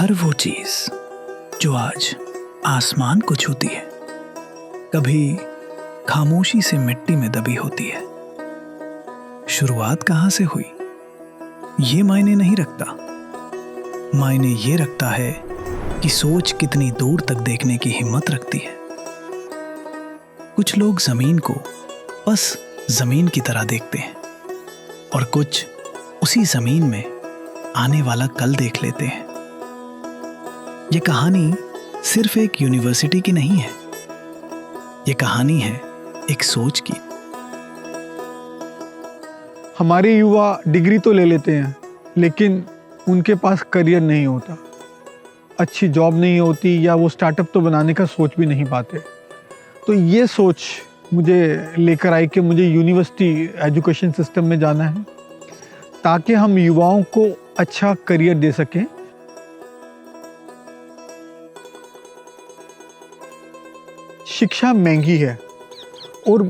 हर वो चीज जो आज आसमान को छूती है, कभी खामोशी से मिट्टी में दबी होती है। शुरुआत कहां से हुई ये मायने नहीं रखता, मायने ये रखता है कि सोच कितनी दूर तक देखने की हिम्मत रखती है। कुछ लोग जमीन को बस जमीन की तरह देखते हैं और कुछ उसी जमीन में आने वाला कल देख लेते हैं। ये कहानी सिर्फ एक यूनिवर्सिटी की नहीं है, ये कहानी है एक सोच की। हमारे युवा डिग्री तो ले लेते हैं, लेकिन उनके पास करियर नहीं होता, अच्छी जॉब नहीं होती, या वो स्टार्टअप तो बनाने का सोच भी नहीं पाते। तो ये सोच मुझे लेकर आई कि मुझे यूनिवर्सिटी एजुकेशन सिस्टम में जाना है ताकि हम युवाओं को अच्छा करियर दे सकें। शिक्षा महंगी है और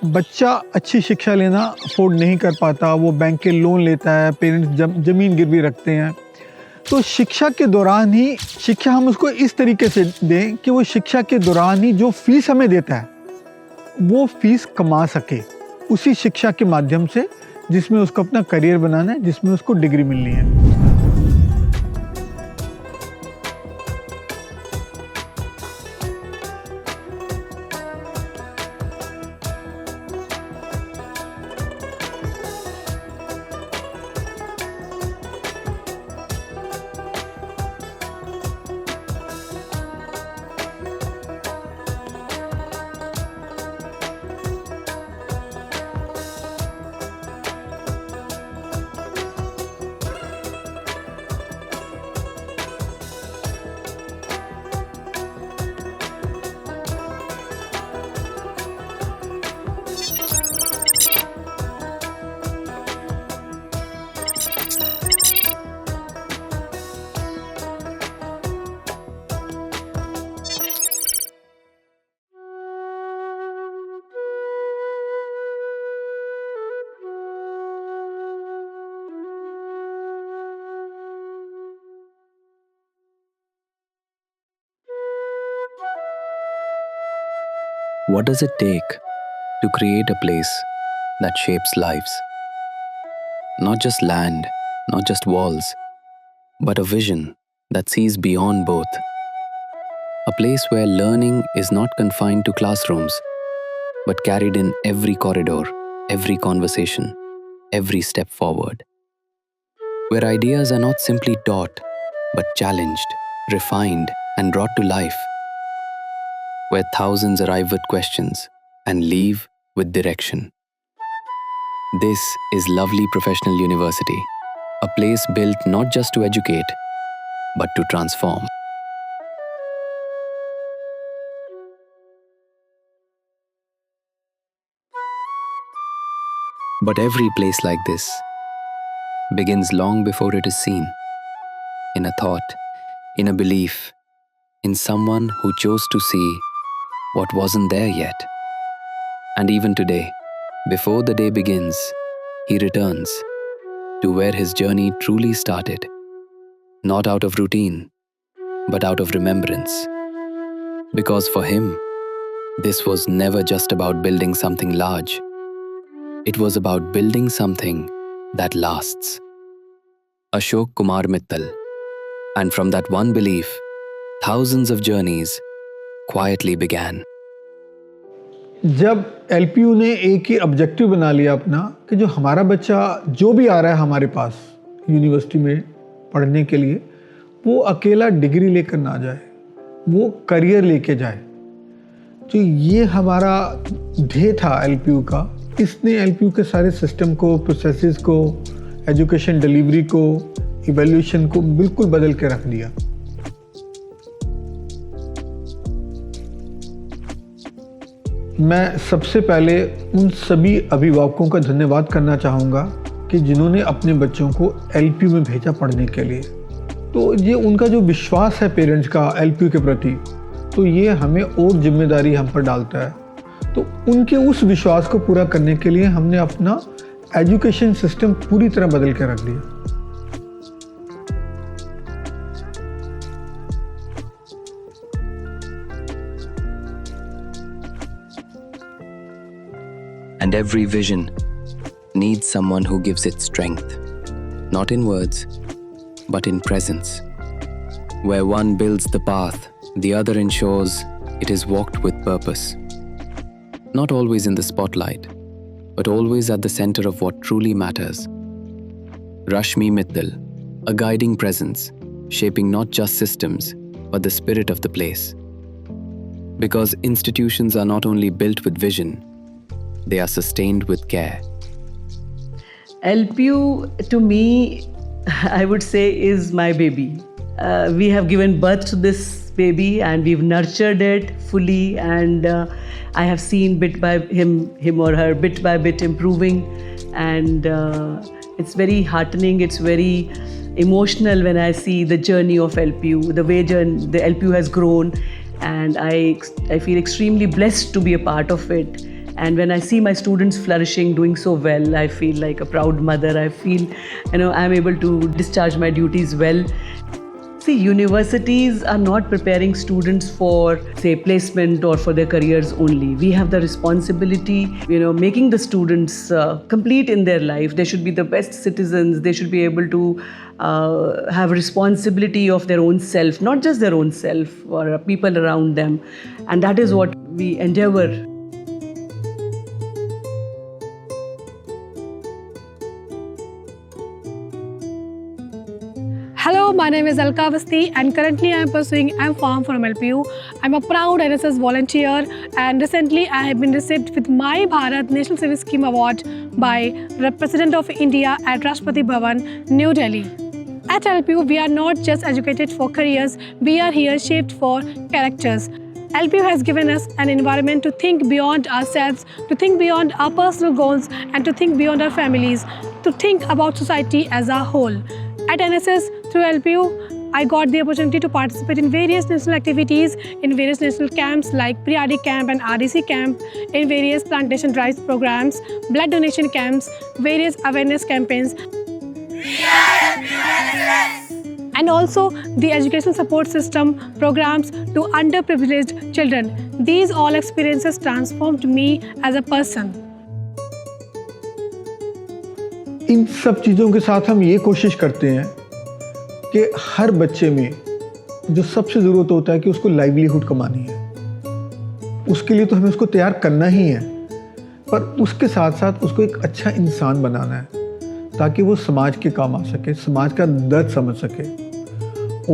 बच्चा अच्छी शिक्षा लेना अफोर्ड नहीं कर पाता, वो बैंक के लोन लेता है, पेरेंट्स ज़मीन गिरवी रखते हैं। तो शिक्षा के दौरान ही शिक्षा हम उसको इस तरीके से दें कि वो शिक्षा के दौरान ही जो फीस हमें देता है वो फीस कमा सके उसी शिक्षा के माध्यम से, जिसमें उसको अपना करियर बनाना है, जिसमें उसको डिग्री मिलनी है। What does it take to create a place that shapes lives? Not just land, not just walls, but a vision that sees beyond both. A place where learning is not confined to classrooms, but carried in every corridor, every conversation, every step forward. Where ideas are not simply taught, but challenged, refined, and brought to life. Where thousands arrive with questions and leave with direction. This is Lovely Professional University, a place built not just to educate, but to transform. But every place like this begins long before it is seen, in a thought, in a belief, in someone who chose to see what wasn't there yet. And even today, before the day begins, he returns to where his journey truly started, not out of routine, but out of remembrance. Because for him, this was never just about building something large. It was about building something that lasts. Ashok Kumar Mittal. And from that one belief, thousands of journeys quietly began. जब LPU ने एक ही objective बना लिया अपना कि जो हमारा बच्चा जो भी आ रहा है हमारे पास यूनिवर्सिटी में पढ़ने के लिए, वो अकेला डिग्री लेकर ना जाए, वो करियर लेके जाए। तो ये हमारा ध्येय था एलपीयू का। इसने एलपीयू के सारे सिस्टम को, प्रोसेसेस को, एजुकेशन डिलीवरी को, इवैल्यूएशन को बिल्कुल बदल के रख दिया। मैं सबसे पहले उन सभी अभिभावकों का धन्यवाद करना चाहूँगा कि जिन्होंने अपने बच्चों को एलपीयू में भेजा पढ़ने के लिए। तो ये उनका जो विश्वास है पेरेंट्स का एलपीयू के प्रति, तो ये हमें और जिम्मेदारी हम पर डालता है। तो उनके उस विश्वास को पूरा करने के लिए हमने अपना एजुकेशन सिस्टम पूरी तरह बदल के रख दिया। And every vision needs someone who gives it strength, not in words, but in presence. Where one builds the path, the other ensures it is walked with purpose. Not always in the spotlight, but always at the center of what truly matters. Rashmi Mittal, a guiding presence, shaping not just systems, but the spirit of the place. Because institutions are not only built with vision, they are sustained with care. LPU to me, I would say, is my baby. We have given birth to this baby and we've nurtured it fully, and I have seen bit by him or her bit by bit improving, and it's very heartening, it's very emotional when I see the journey of LPU, the way the LPU has grown, and I feel extremely blessed to be a part of it. And when I see my students flourishing, doing so well, I feel like a proud mother. I feel, I'm able to discharge my duties well. See, universities are not preparing students for, say, placement or for their careers only. We have the responsibility, making the students complete in their life. They should be the best citizens. They should be able to have responsibility of their own self, not just their own self or people around them. And that is what we endeavor. Hello, my name is Alka Avasti and currently I am pursuing M.Pharm from LPU. I am a proud NSS volunteer and recently I have been received with My Bharat National Service Scheme Award by the President of India at Rashtrapati Bhavan, New Delhi. At LPU, we are not just educated for careers, we are here shaped for characters. LPU has given us an environment to think beyond ourselves, to think beyond our personal goals and to think beyond our families, to think about society as a whole. At NSS, through LPU, I got the opportunity to participate in various national activities, in various national camps like Pre-RD camp and RDC camp, in various plantation drives programs, blood donation camps, various awareness campaigns. And also the educational support system programs to underprivileged children. These all experiences transformed me as a person. इन सब चीज़ों के साथ हम ये कोशिश करते हैं कि हर बच्चे में जो सबसे ज़रूरत होता है कि उसको लाइवलीहुड कमानी है, उसके लिए तो हमें उसको तैयार करना ही है, पर उसके साथ साथ उसको एक अच्छा इंसान बनाना है ताकि वो समाज के काम आ सके, समाज का दर्द समझ सके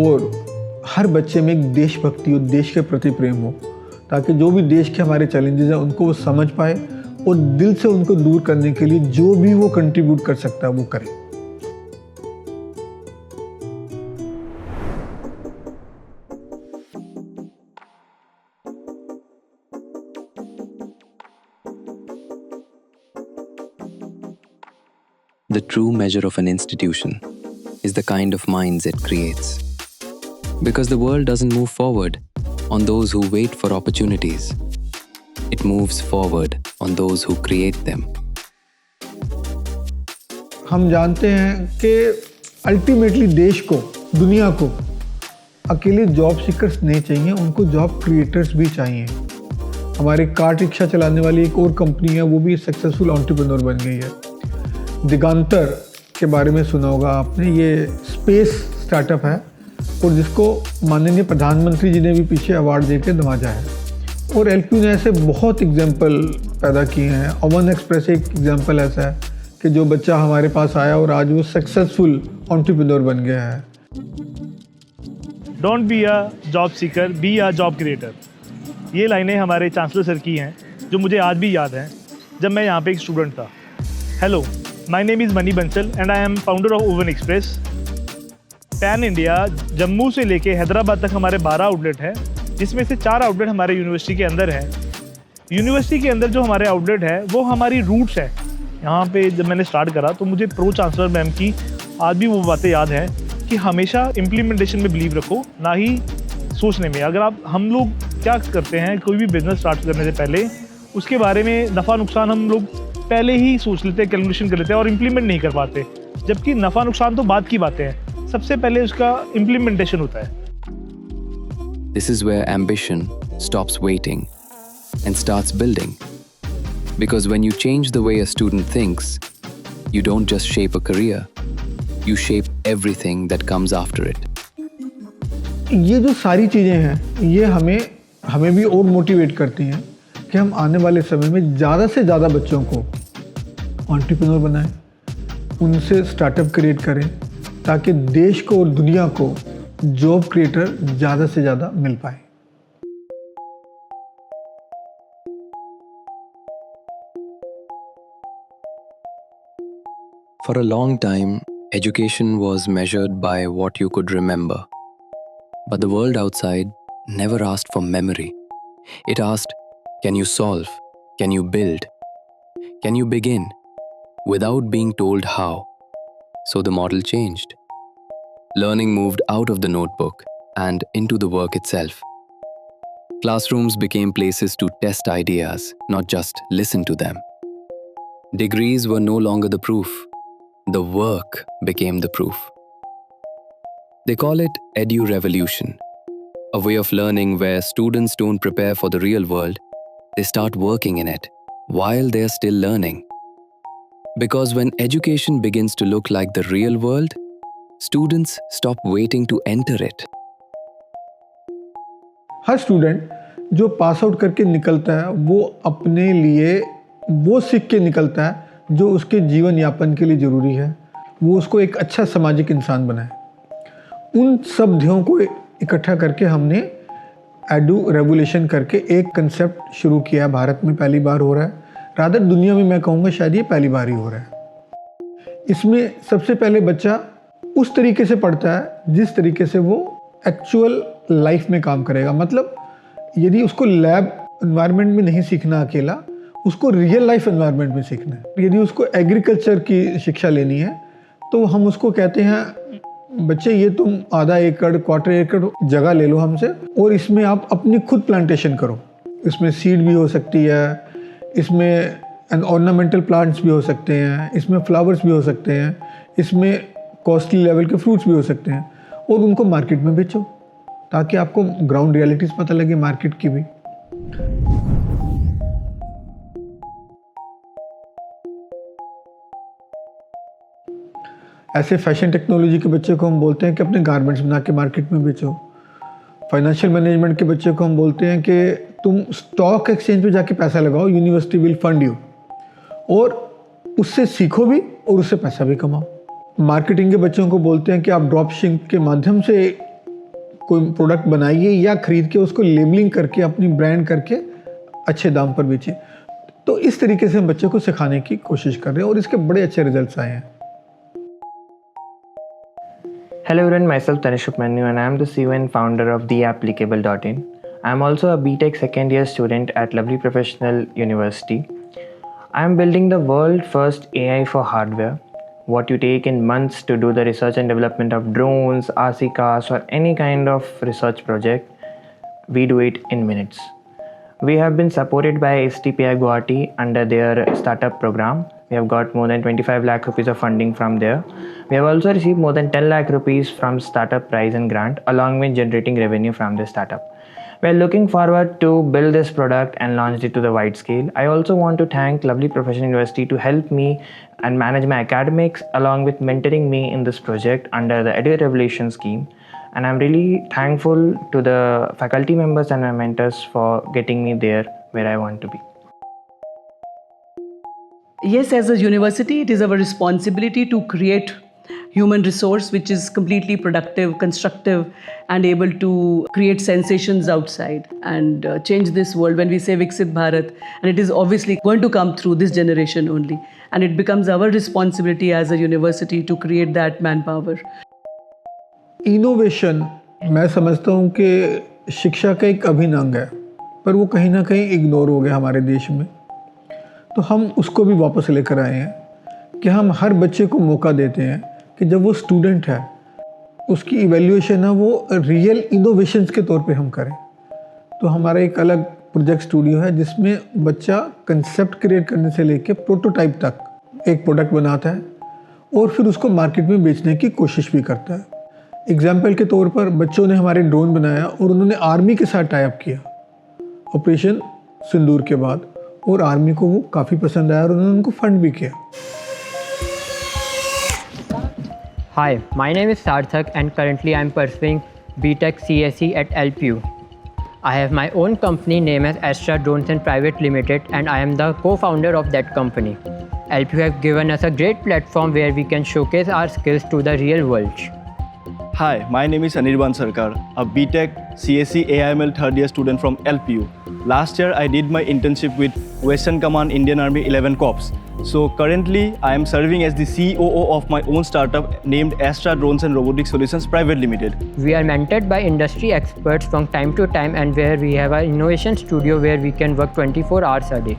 और हर बच्चे में एक देशभक्ति और देश के प्रति प्रेम हो, ताकि जो भी देश के हमारे चैलेंजेस हैं उनको वो समझ पाए और दिल से उनको दूर करने के लिए जो भी वो कंट्रीब्यूट कर सकता है वो करे. The true measure of an institution is the kind of minds it creates. Because the world doesn't move forward on those who wait for opportunities. It moves forward on those who create them. हम जानते हैं कि ultimately देश को, दुनिया को अकेले job seekers नहीं चाहिए, उनको जॉब क्रिएटर्स भी चाहिए. हमारे कार्ट रिक्शा चलाने वाली एक और कंपनी है, वो भी सक्सेसफुल एंटरप्रेन्योर बन गई है. दिगंतर के बारे में सुना होगा आपने, ये स्पेस स्टार्टअप है और जिसको माननीय प्रधानमंत्री जी ने भी पीछे अवार्ड देकर नवाजा है. और LPU ने ऐसे बहुत एग्जाम्पल पैदा किए हैं. ओवन एक्सप्रेस एक एग्जाम्पल ऐसा है कि जो बच्चा हमारे पास आया और आज वो सक्सेसफुल एंटरप्रेन्योर बन गया है. Don't be a job seeker, be a job creator. ये लाइनें हमारे चांसलर सर की हैं जो मुझे आज भी याद हैं जब मैं यहाँ पे एक स्टूडेंट था. Hello, my name is money Bansal and I am founder of oven express. Pan India Jammu से लेके हैदराबाद तक हमारे 12 आउटलेट हैं, जिसमें से 4 आउटलेट हमारे यूनिवर्सिटी के अंदर है. यूनिवर्सिटी के अंदर जो हमारे आउटलेट है वो हमारी रूट्स है. यहाँ पे जब मैंने स्टार्ट करा तो मुझे प्रो चांसलर मैम की आज भी वो बातें याद हैं कि हमेशा इम्प्लीमेंटेशन में बिलीव रखो, ना ही सोचने में. अगर हम लोग क्या करते हैं, कोई भी बिजनेस स्टार्ट करने से पहले उसके बारे में नफ़ा नुकसान हम लोग पहले ही सोच लेते हैं, कैलकुलेशन कर लेते हैं और इम्प्लीमेंट नहीं कर पाते. जबकि नफ़ा नुकसान तो बाद की बातें हैं, सबसे पहले उसका इम्प्लीमेंटेशन होता है. This is where ambition stops waiting and starts building. Because when you change the way a student thinks, you don't just shape a career, you shape everything that comes after it. ये जो सारी चीज़ें हैं ये हमें भी और motivate करती हैं कि हम आने वाले समय में ज़्यादा से ज़्यादा बच्चों को एंटरप्रेन्योर बनाएं, उनसे स्टार्टअप क्रिएट करें ताकि देश को और दुनिया को जॉब क्रिएटर ज़्यादा से ज़्यादा मिल पाए। For a long time, education was measured by what you could remember. But the world outside never asked for memory. It asked, can you solve? Can you build? Can you begin? Without being told how. So the model changed. Learning moved out of the notebook and into the work itself. Classrooms became places to test ideas, not just listen to them. Degrees were no longer the proof. The work became the proof. They call it Edu Revolution, a way of learning where students don't prepare for the real world, they start working in it while they're still learning. Because when education begins to look like the real world, students stop waiting to enter it. Her student जो pass out करके निकलता है वो अपने लिए वो सीख के निकलता है जो उसके जीवन यापन के लिए ज़रूरी है, वो उसको एक अच्छा सामाजिक इंसान बनाए। उन सब ध्ययों को इकट्ठा करके हमने एडू रेवोल्यूशन करके एक कंसेप्ट शुरू किया है। भारत में पहली बार हो रहा है, रादर दुनिया में मैं कहूँगा शायद ये पहली बार ही हो रहा है। इसमें सबसे पहले बच्चा उस तरीके से पढ़ता है जिस तरीके से वो एक्चुअल लाइफ में काम करेगा। मतलब यदि उसको लैब एनवायरनमेंट में नहीं सीखना अकेला, उसको रियल लाइफ एनवायरनमेंट में सीखना है। यदि उसको एग्रीकल्चर की शिक्षा लेनी है तो हम उसको कहते हैं बच्चे ये तुम आधा एकड़ क्वार्टर एकड़ जगह ले लो हमसे और इसमें आप अपनी खुद प्लांटेशन करो। इसमें सीड भी हो सकती है, इसमें ऑर्नामेंटल प्लांट्स भी हो सकते हैं, इसमें फ्लावर्स भी हो सकते हैं, इसमें कॉस्टली लेवल के फ्रूट्स भी हो सकते हैं और उनको मार्केट में बेचो ताकि आपको ग्राउंड रियलिटीज़ पता लगे मार्केट की भी। ऐसे फैशन टेक्नोलॉजी के बच्चे को हम बोलते हैं कि अपने गारमेंट्स बना के मार्केट में बेचो। फाइनेंशियल मैनेजमेंट के बच्चे को हम बोलते हैं कि तुम स्टॉक एक्सचेंज पे जाके पैसा लगाओ, यूनिवर्सिटी विल फंड यू, और उससे सीखो भी और उससे पैसा भी कमाओ। मार्केटिंग के बच्चों को बोलते हैं कि आप ड्रॉप शिपिंग के माध्यम से कोई प्रोडक्ट बनाइए या ख़रीद के उसको लेबलिंग करके अपनी ब्रांड करके अच्छे दाम पर बेचिए। तो इस तरीके से हम बच्चों को सिखाने की कोशिश कर रहे हैं और इसके बड़े अच्छे रिजल्ट्स आए हैं। Hello everyone, myself Tanish Upmanyu and I am the CEO and founder of theapplicable.in. I am also a BTech second year student at Lovely Professional University. I am building the world first AI for hardware. What you take in months to do the research and development of drones, RC cars or any kind of research project, we do it in minutes. We have been supported by STPI Guwahati under their startup program. We have got more than 25 lakh rupees of funding from there. We have also received more than 10 lakh rupees from startup prize and grant along with generating revenue from the startup. We are looking forward to build this product and launch it to the wide scale. I also want to thank Lovely Professional University to help me and manage my academics along with mentoring me in this project under the Edu Revolution scheme. And I'm really thankful to the faculty members and my mentors for getting me there where I want to be. Yes, as a university, it is our responsibility to create human resource which is completely productive, constructive, and able to create sensations outside and change this world. When we say Viksit Bharat, and it is obviously going to come through this generation only, and it becomes our responsibility as a university to create that manpower. Innovation मैं समझता हूँ कि शिक्षा का एक अभिन्न अंग है, पर वो कहीं ना कहीं इग्नोर हो गया हमारे देश में। तो हम उसको भी वापस लेकर आए हैं कि हम हर बच्चे को मौका देते हैं कि जब वो स्टूडेंट है उसकी इवैल्यूएशन है वो रियल इनोवेशंस के तौर पे हम करें। तो हमारा एक अलग प्रोजेक्ट स्टूडियो है जिसमें बच्चा कंसेप्ट क्रिएट करने से लेके प्रोटोटाइप तक एक प्रोडक्ट बनाता है और फिर उसको मार्केट में बेचने की कोशिश भी करता है। एग्जाम्पल के तौर पर बच्चों ने हमारे ड्रोन बनाया और उन्होंने आर्मी के साथ टाई अप किया ऑपरेशन सिंदूर के बाद, और आर्मी को वो काफ़ी पसंद आया और उन्होंने उनको फंड भी किया। Hi, my name is Sarthak and currently I am pursuing BTech CSE at LPU. I have my own company named as Astra Drones and Private Limited and I am the co-founder of that company. LPU have given us a great platform where we can showcase our skills to the real world. Hi, my name is Anirban Sarkar, a BTech CSE AIML third year student from LPU. Last year I did my internship with Western Command Indian Army 11 Corps. So currently I am serving as the COO of my own startup named Astra Drones and Robotic Solutions Private Limited. We are mentored by industry experts from time to time and where we have an innovation studio where we can work 24 hours a day.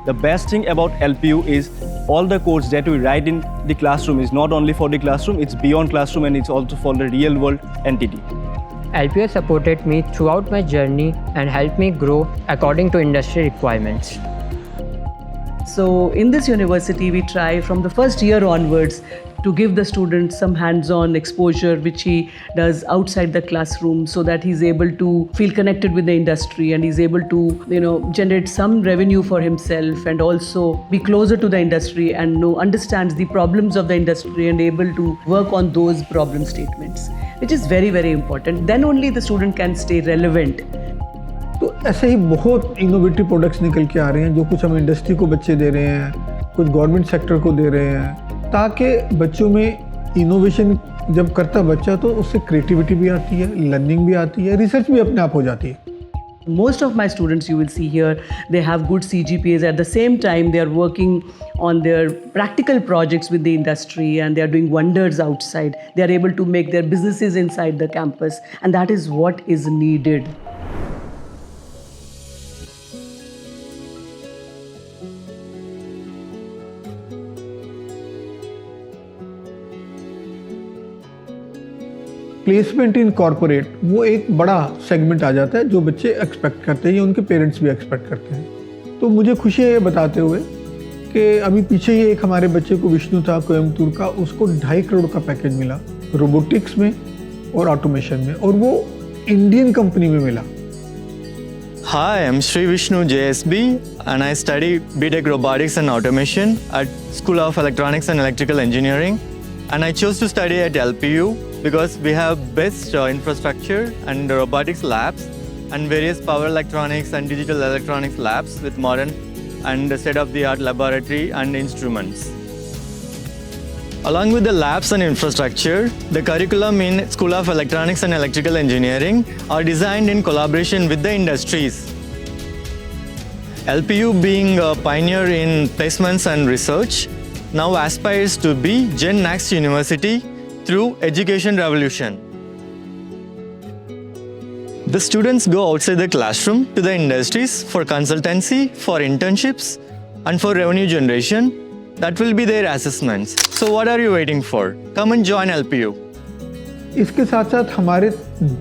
The best thing about LPU is all the codes that we write in the classroom is not only for the classroom, it's beyond classroom and it's also for the real world entity. LPU has supported me throughout my journey and helped me grow according to industry requirements. So in this university, we try from the first year onwards to give the student some hands-on exposure which he does outside the classroom so that he's able to feel connected with the industry and he's able to generate some revenue for himself and also be closer to the industry and understands the problems of the industry and able to work on those problem statements, which is very, very important. Then only the student can stay relevant. तो ऐसे ही बहुत innovative products निकल के आ रहे हैं, जो कुछ हम इंडस्ट्री को बच्चे दे रहे हैं, कुछ गवर्नमेंट सेक्टर को दे रहे हैं, ताकि बच्चों में इनोवेशन जब करता बच्चा तो उससे क्रिएटिविटी भी आती है, लर्निंग भी आती है, रिसर्च भी अपने आप हो जाती है. Most of my students you will see here, they have good CGPAs. At the same time, they are working on their practical projects with the industry and they are doing wonders outside. They are able to make their businesses inside the campus and that is what is needed. Placement in corporate वो एक बड़ा segment आ जाता है जो बच्चे expect करते हैं या उनके पेरेंट्स भी एक्सपेक्ट करते हैं. तो मुझे खुशी है ये बताते हुए कि अभी पीछे ही एक हमारे बच्चे को विष्णु था कोयम्बटूर का, उसको 2.5 करोड़ का पैकेज मिला रोबोटिक्स में और ऑटोमेशन में, और वो इंडियन कंपनी में मिला. Hi, I'm Sri Vishnu JSB and I study BTech Robotics and Automation at School of Electronics and Electrical Engineering, and I chose to study at LPU because we have best infrastructure and robotics labs and various power electronics and digital electronics labs with modern and state-of-the-art laboratory and instruments. Along with the labs and infrastructure, the curriculum in School of Electronics and Electrical Engineering are designed in collaboration with the industries. LPU, being a pioneer in placements and research, now aspires to be Gen Next University through Education Revolution. The students go outside the classroom to the industries for consultancy, for internships, and for revenue generation. That will be their assessments. So what are you waiting for? Come and join LPU. इसके साथ साथ हमारे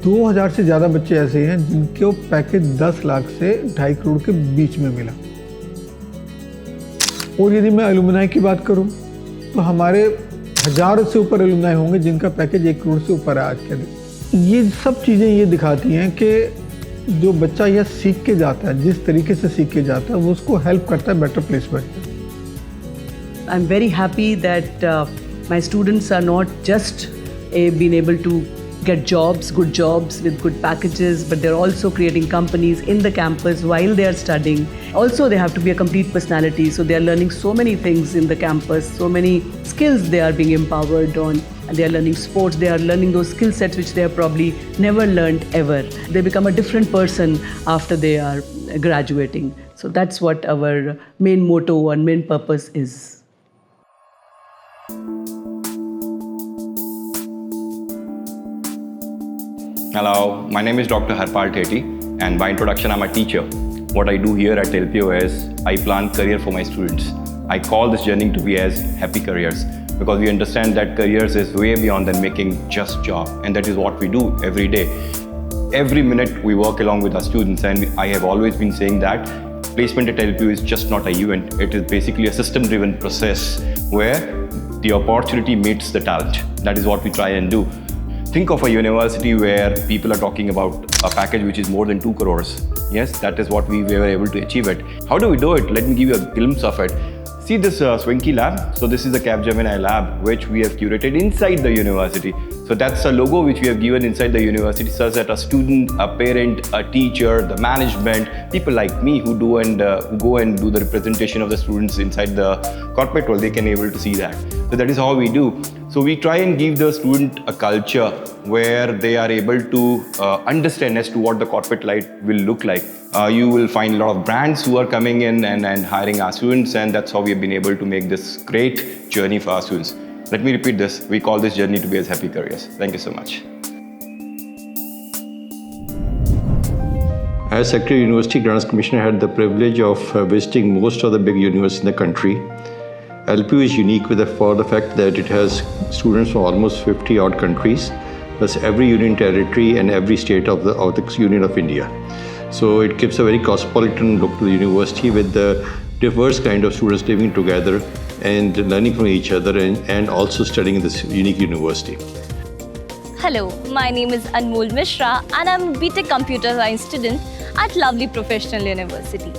2000 से ज़्यादा बच्चे ऐसे हैं जिनको पैकेज 10 लाख से 2.5 करोड़ के बीच में मिला. और यदि मैं एलुमनाई की बात करूं तो हमारे 1000 से ऊपर एलुमनाई होंगे जिनका पैकेज 1 करोड़ से ऊपर है आज के दिन. ये सब चीज़ें ये दिखाती हैं कि जो बच्चा यह सीख के जाता है, जिस तरीके से सीख के जाता है, वो उसको हेल्प करता है बेटर प्लेसमेंट में. I'm very happy that my students are not just being able to get jobs, good jobs with good packages, but they're also creating companies in the campus while they are studying. Also, they have to be a complete personality, so they are learning so many things in the campus, so many skills they are being empowered on. And they are learning sports, they are learning those skill sets which they have probably never learned ever. They become a different person after they are graduating. So that's what our main motto and main purpose is. Hello, my name is Dr. Harpal Theti, and by introduction, I'm a teacher. What I do here at LPU is I plan career for my students. I call this journey to be as happy careers because we understand that careers is way beyond than making just job, and that is what we do every day. Every minute we work along with our students, and I have always been saying that placement at LPU is just not an event. It is basically a system-driven process where the opportunity meets the talent. That is what we try and do. think of a university where people are talking about a package which is more than 2 crores. Yes, that is what we were able to achieve it. How do we do it? Let me give you a glimpse of it. See this Swanky lab? So this is the Capgemini lab which we have curated inside the university. So that's a logo which we have given inside the university such that a student, a parent, a teacher, the management, people like me who go and do the representation of the students inside the corporate world, they can able to see that. So that is how we do. So we try and give the student a culture where they are able to understand as to what the corporate life will look like. You will find a lot of brands who are coming in and hiring our students, and that's how we have been able to make this great journey for our students. Let me repeat this. We call this journey to be as happy careers. Thank you so much. As Secretary of University Grants Commissioner, I had the privilege of visiting most of the big universities in the country. LPU is unique for the fact that it has students from almost 50 odd countries, plus every union territory and every state of the Union of India. So it gives a very cosmopolitan look to the university with the diverse kind of students living together and learning from each other and also studying in this unique university. Hello, my name is Anmol Mishra and I'm a BTech Computer Science student at Lovely Professional University.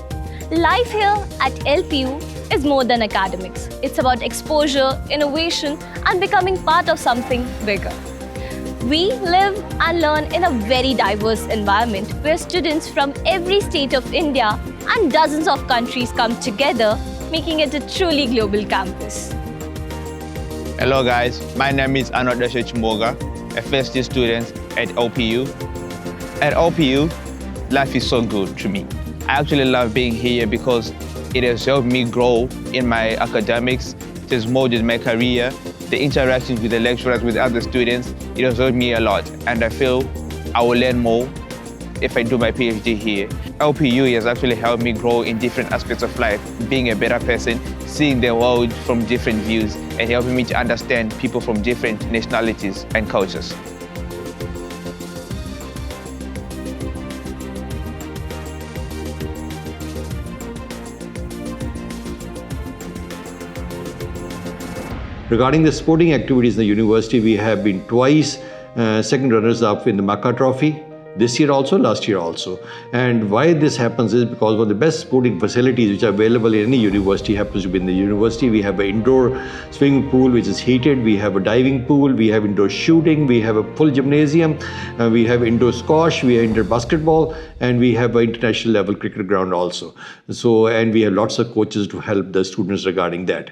Life here at LPU is more than academics. It's about exposure, innovation and becoming part of something bigger. We live and learn in a very diverse environment where students from every state of India and dozens of countries come together, making it a truly global campus. Hello guys, my name is Anod Moga, a first year student at LPU. At LPU, life is so good to me. I actually love being here because it has helped me grow in my academics, it has molded my career, the interactions with the lecturers, with other students, it has helped me a lot, and I feel I will learn more if I do my PhD here. LPU has actually helped me grow in different aspects of life, being a better person, seeing the world from different views, and helping me to understand people from different nationalities and cultures. Regarding the sporting activities in the university, we have been twice second runners-up in the Maka Trophy, this year also, last year also. And why this happens is because one of the best sporting facilities which are available in any university happens to be in the university. We have an indoor swimming pool which is heated, we have a diving pool, we have indoor shooting, we have a full gymnasium, we have indoor squash, we have indoor basketball, and we have an international level cricket ground also. So, and we have lots of coaches to help the students regarding that.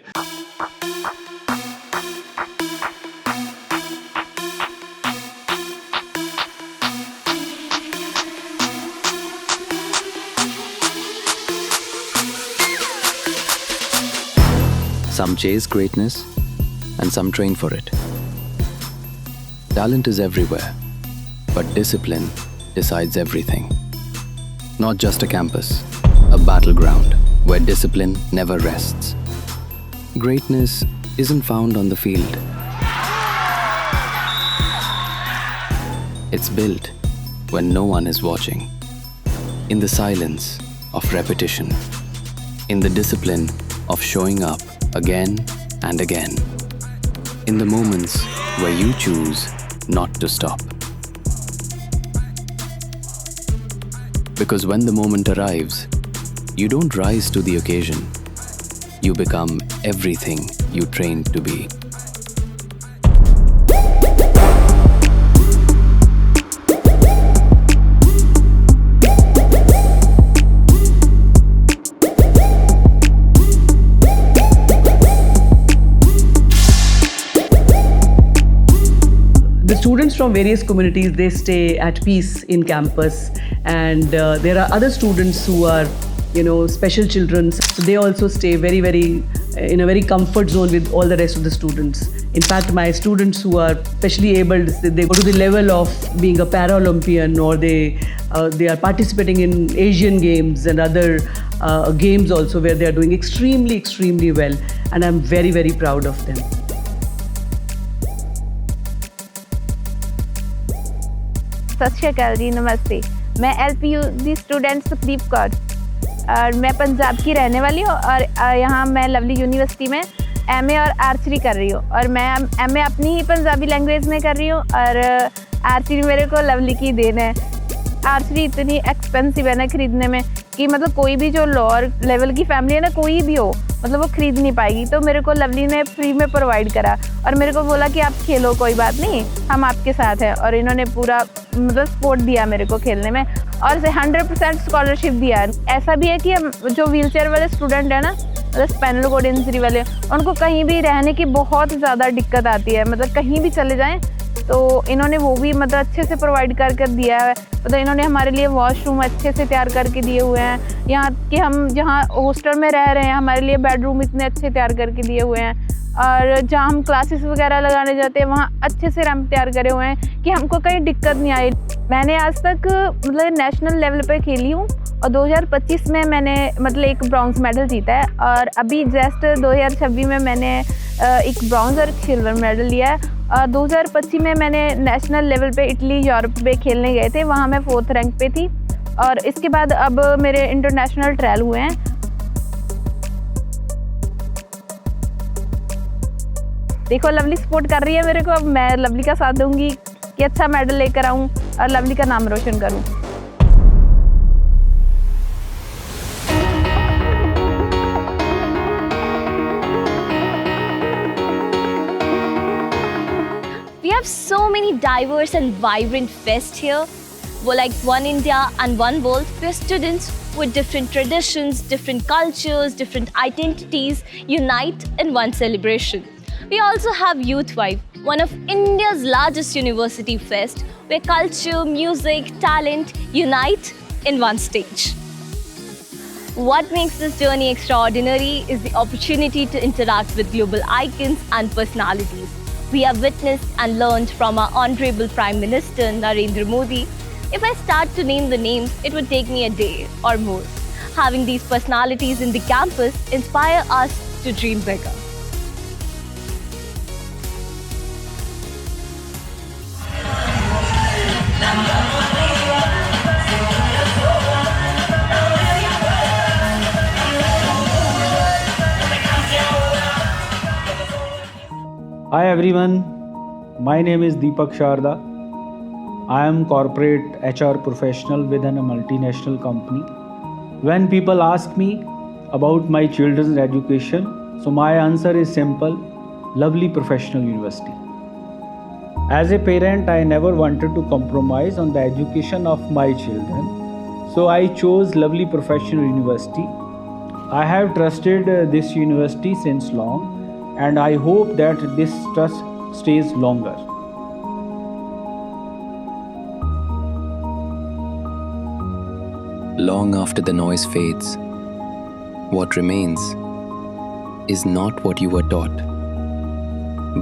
Some chase greatness and some train for it. Talent is everywhere, but discipline decides everything. Not just a campus, a battleground where discipline never rests. Greatness isn't found on the field. It's built when no one is watching. In the silence of repetition. In the discipline of showing up again and again. In the moments where you choose not to stop. Because when the moment arrives, you don't rise to the occasion. You become everything you trained to be. The students from various communities, they stay at peace in campus, and there are other students who are, special children. So they also stay in a very comfort zone with all the rest of the students. In fact, my students who are specially abled, they go to the level of being a Paralympian, or they are participating in Asian Games and other games also, where they are doing extremely, extremely well, and I'm very, very proud of them. सत श्री अकाल जी, नमस्ते। मैं LPU दी student Sukhdeep Kaur और मैं पंजाब की रहने वाली हूँ और यहाँ मैं लवली यूनिवर्सिटी में MA और आर्चरी कर रही हूँ, और मैं MA अपनी ही पंजाबी लैंग्वेज में कर रही हूँ और आर्चरी मेरे को लवली की देन है। आर्चरी इतनी एक्सपेंसिव है ना खरीदने में कि मतलब कोई भी जो लोअर लेवल की फैमिली है ना, कोई भी हो, मतलब वो खरीद नहीं पाएगी। तो मेरे को लवली ने फ्री में प्रोवाइड करा और मेरे को बोला कि आप खेलो, कोई बात नहीं, हम आपके साथ हैं। और इन्होंने पूरा मतलब सपोर्ट दिया मेरे को खेलने में और 100% स्कॉलरशिप दिया। ऐसा भी है कि हम जो व्हीलचेयर वाले स्टूडेंट है ना, मतलब स्पाइनल कॉर्ड इंजरी वाले, उनको कहीं भी रहने की बहुत ज़्यादा दिक्कत आती है, मतलब कहीं भी चले जाएँ तो इन्होंने वो भी मतलब अच्छे से प्रोवाइड कर दिया है। मतलब इन्होंने हमारे लिए वॉशरूम अच्छे से तैयार करके दिए हुए हैं, यहाँ कि हम जहाँ हॉस्टल में रह रहे हैं हमारे लिए बेडरूम इतने अच्छे तैयार करके दिए हुए हैं, और जहाँ हम क्लासेस वगैरह लगाने जाते हैं वहाँ अच्छे से रैंप तैयार करे हुए हैं कि हमको कहीं दिक्कत नहीं आई। मैंने आज तक मतलब नेशनल लेवल पे खेली हूँ और 2025 में मैंने मतलब एक ब्रॉन्ज मेडल जीता है, और अभी जस्ट 2026 में मैंने एक ब्रॉन्ज और एक सिल्वर मेडल लिया है। और 2025 में मैंने नेशनल लेवल पे इटली यूरोप पे खेलने गए थे, वहाँ मैं 4th रैंक पे थी। और इसके बाद अब मेरे इंटरनेशनल ट्रायल हुए हैं। देखो लवली सपोर्ट कर रही है मेरे को, अब मैं लवली का साथ दूंगी कि अच्छा मेडल लेकर आऊँ और लवली का नाम रोशन करूँ। We have so many diverse and vibrant fests here. We're like one India and one world, where students with different traditions, different cultures, different identities unite in one celebration. We also have Youth Vibe, one of India's largest university fest, where culture, music, talent unite in one stage. What makes this journey extraordinary is the opportunity to interact with global icons and personalities. We have witnessed and learned from our Honorable Prime Minister Narendra Modi. If I start to name the names, it would take me a day or more. Having these personalities in the campus inspire us to dream bigger. Hi everyone, my name is Deepak Sharda. I am corporate HR professional within a multinational company. When people ask me about my children's education, so my answer is simple: Lovely Professional University. As a parent, I never wanted to compromise on the education of my children, so I chose Lovely Professional University. I have trusted this university since long, and I hope that this trust stays longer. Long after the noise fades, what remains is not what you were taught,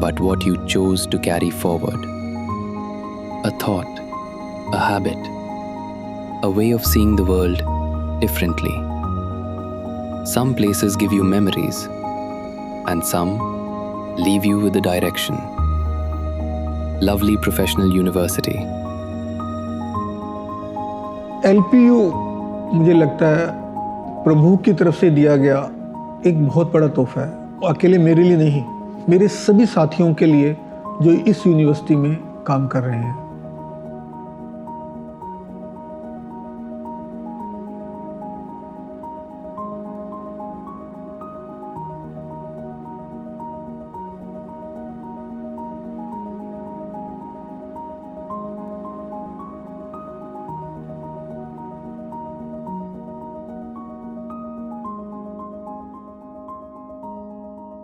but what you chose to carry forward. A thought, a habit, a way of seeing the world differently. Some places give you memories, and some leave you with a direction. Lovely Professional University. LPU मुझे लगता है प्रभु की तरफ से दिया गया एक बहुत बड़ा तोहफा है, अकेले मेरे लिए नहीं, मेरे सभी साथियों के लिए जो इस यूनिवर्सिटी में काम कर रहे हैं।